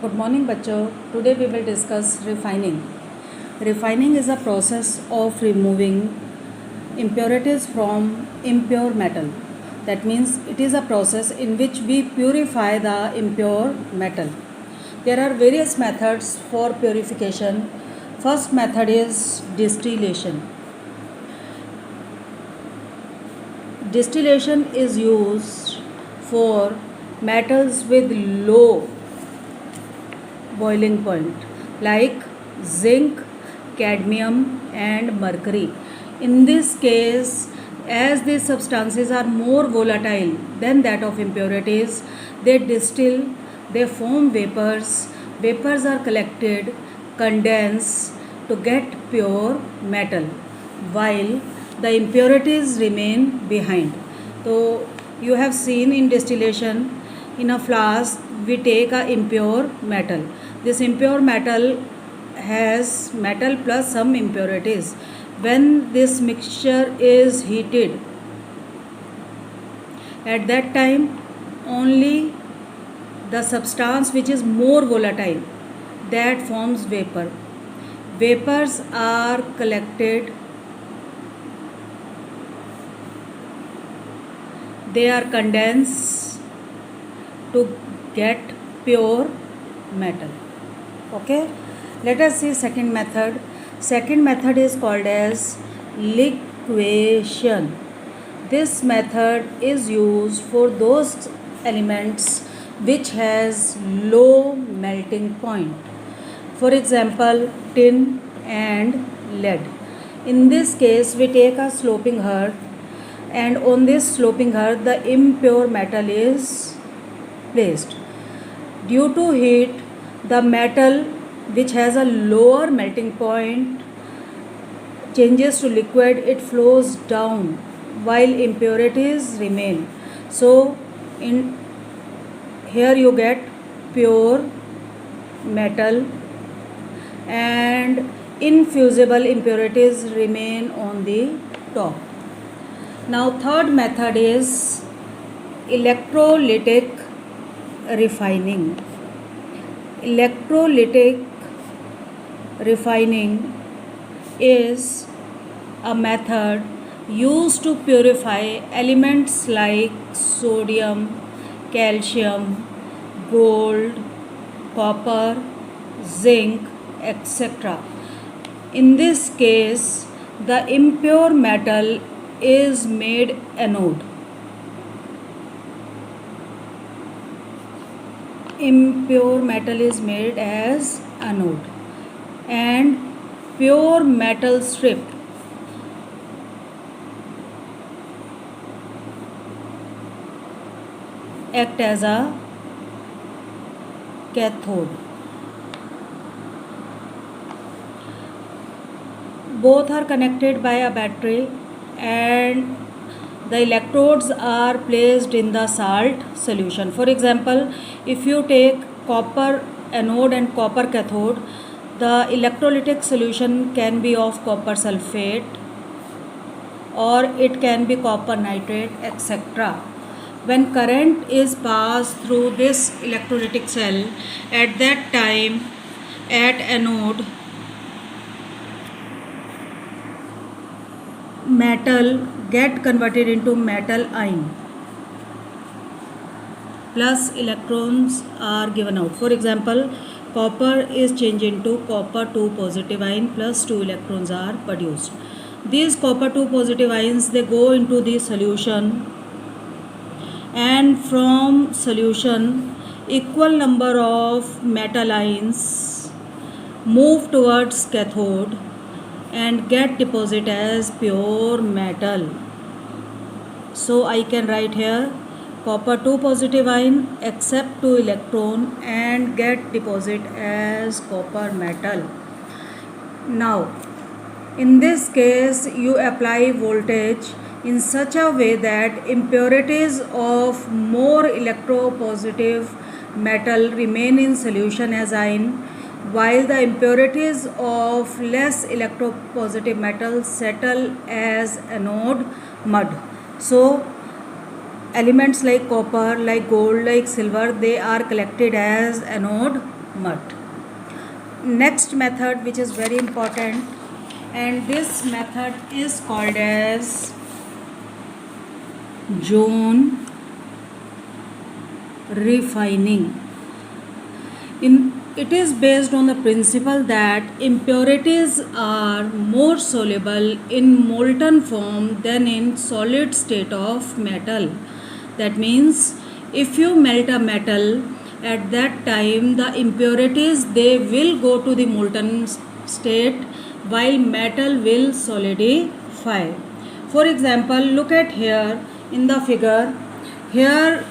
Good morning, bachcho. Today we will discuss refining. Refining is a process of removing impurities from impure metal. That means it is a process in which we purify the impure metal. There are various methods for purification. First method is distillation. Distillation is used for metals with low boiling point like zinc, cadmium and mercury. In this case, as these substances are more volatile than that of impurities, they distill, they form vapors. Vapors are collected, condensed to get pure metal, while the impurities remain behind. So you have seen in distillation, in a flask we take a impure metal. This impure metal has metal plus some impurities. When this mixture is heated, at that time only the substance which is more volatile, that forms vapor. Vapors are collected, they are condensed to get pure metal. Okay, let us see second method. Second method is called as liquefaction. This method is used for those elements which has low melting point. For example, tin and lead. In this case, we take a sloping hearth, and on this sloping hearth the impure metal is placed. Due to heat, the metal which has a lower melting point changes to liquid, it flows down while impurities remain. So in here you get pure metal and infusible impurities remain on the top. Now third method is electrolytic refining. Electrolytic refining is a method used to purify elements like sodium, calcium, gold, copper, zinc, etc. In this case, the impure metal is made anode. Impure metal is made as anode and pure metal stripped act as a cathode. Both are connected by a battery and the electrodes are placed in the salt solution. For example, if you take copper anode and copper cathode, the electrolytic solution can be of copper sulfate or it can be copper nitrate, etc. When current is passed through this electrolytic cell, at that time at anode, metal get converted into metal ion plus electrons are given out. For example, copper is changed into copper 2 positive ion plus 2 electrons are produced. These copper 2 positive ions, they go into the solution, and from solution equal number of metal ions move towards cathode and get deposit as pure metal. So I can write here copper 2 positive ion accept 2 electron and get deposit as copper metal. Now in this case you apply voltage in such a way that impurities of more electropositive metal remain in solution as ion, while the impurities of less electropositive metal settle as anode mud. So elements like copper, like gold, like silver, they are collected as anode mud. Next method, which is very important, and this method is called as zone refining. It is based on the principle that impurities are more soluble in molten form than in solid state of metal. That means if you melt a metal, at that time the impurities, they will go to the molten state while metal will solidify. For example, look at here in the figure. Here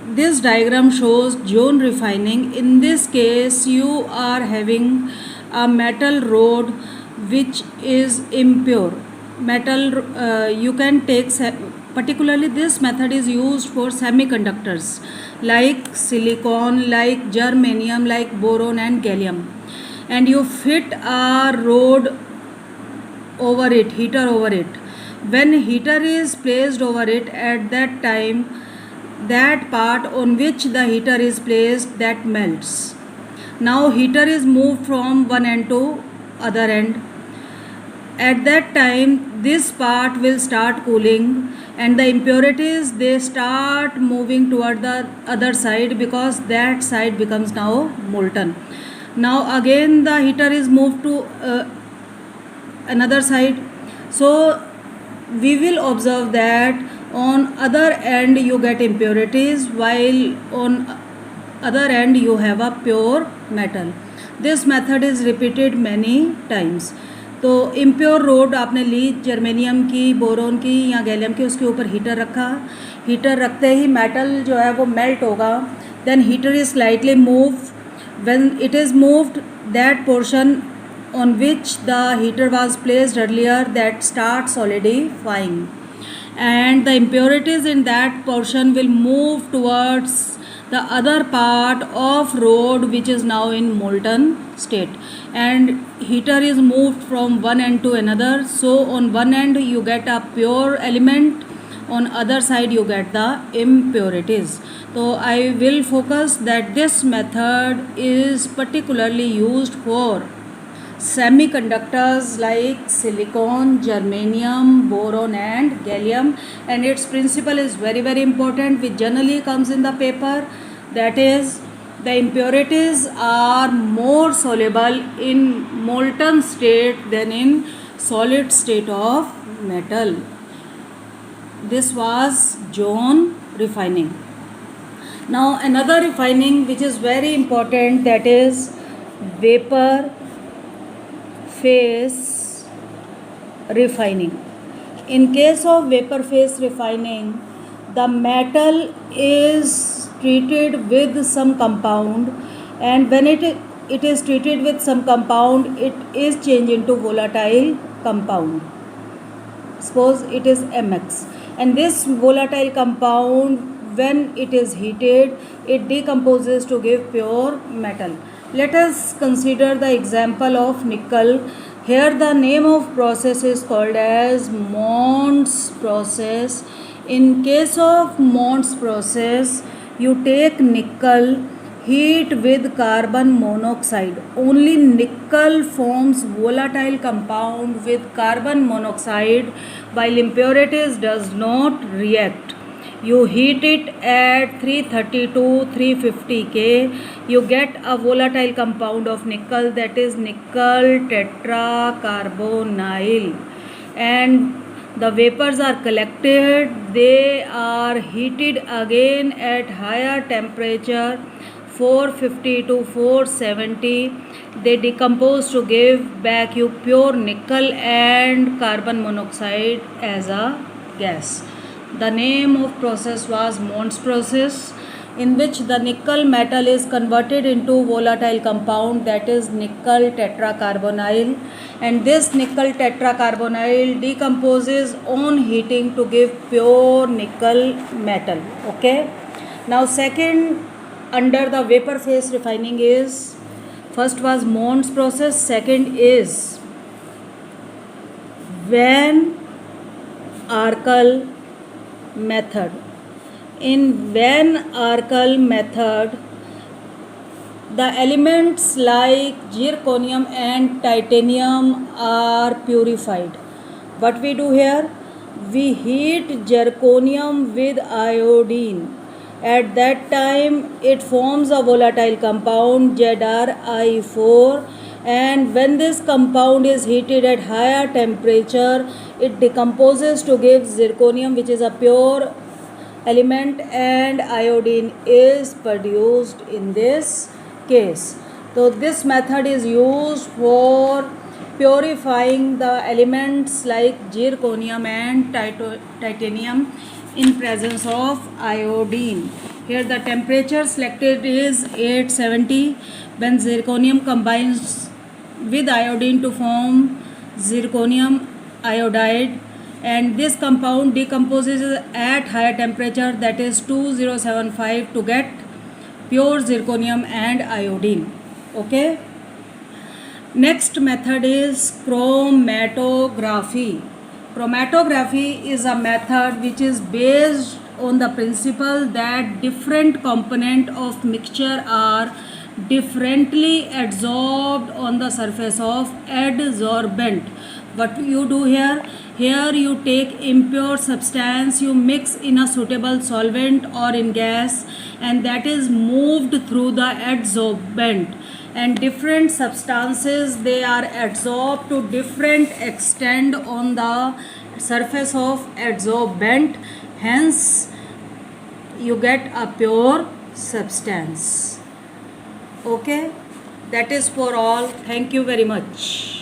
this diagram shows zone refining. In this case, you are having a metal rod which is impure. Metal, you can take, particularly this method is used for semiconductors like silicon, like germanium, like boron and gallium. And you fit a rod over it, heater over it. When heater is placed over it, at that time that part on which the heater is placed, that melts. Now heater is moved from one end to other end. At that time this part will start cooling and the impurities, they start moving toward the other side because that side becomes now molten. Now again the heater is moved to another side. So we will observe that on other end you get impurities, while on other end you have a pure metal. This method is repeated many times. तो impure road आपने ली germanium की, boron की या gallium की, उसके ऊपर heater रखा. Heater रखते ही मेटल जो है वो मेल्ट होगा. Then heater is slightly move. When it is moved, that portion on which the heater was placed earlier, that starts solidifying, and the impurities in that portion will move towards the other part of rod which is now in molten state, and heater is moved from one end to another. So on one end you get a pure element, on other side you get the impurities. So I will focus that this method is particularly used for semiconductors like silicon, germanium, boron and gallium, and its principle is very very important, which generally comes in the paper. That is, the impurities are more soluble in molten state than in solid state of metal. This was zone refining. Now another refining which is very important, that is vapor phase refining. In case of vapor phase refining, the metal is treated with some compound, and when it is treated with some compound, it is changed into volatile compound. Suppose it is MX, and this volatile compound, when it is heated, it decomposes to give pure metal. Let us consider the example of nickel. Here the name of process is called as Mond's process. In case of Mond's process, you take nickel, heat with carbon monoxide. Only nickel forms volatile compound with carbon monoxide, while impurities does not react. You heat it at 330 to 350 K, you get a volatile compound of nickel, that is nickel tetracarbonyl, and the vapors are collected, they are heated again at higher temperature 450 to 470, they decompose to give back you pure nickel and carbon monoxide as a gas. The name of process was Mond's process, in which the nickel metal is converted into volatile compound, that is nickel tetracarbonyl, and this nickel tetracarbonyl decomposes on heating to give pure nickel metal. Okay. Now second under the vapor phase refining is, first was Mond's process, second is Van Arkel method. In Van Arkel method, the elements like zirconium and titanium are purified. What we do here, we heat zirconium with iodine. At that time it forms a volatile compound ZrI4, and when this compound is heated at higher temperature, it decomposes to give zirconium, which is a pure element, and iodine is produced in this case. So this method is used for purifying the elements like zirconium and titanium in presence of iodine. Here the temperature selected is 870 when zirconium combines with iodine to form zirconium iodide, and this compound decomposes at higher temperature, that is 2075, to get pure zirconium and iodine. Okay. Next method is chromatography. Chromatography is a method which is based on the principle that different components of mixture are differently adsorbed on the surface of adsorbent. What you do here, you take impure substance, you mix in a suitable solvent or in gas, and that is moved through the adsorbent, and different substances, they are adsorbed to different extent on the surface of adsorbent, hence you get a pure substance. Okay, that is for all. Thank you very much.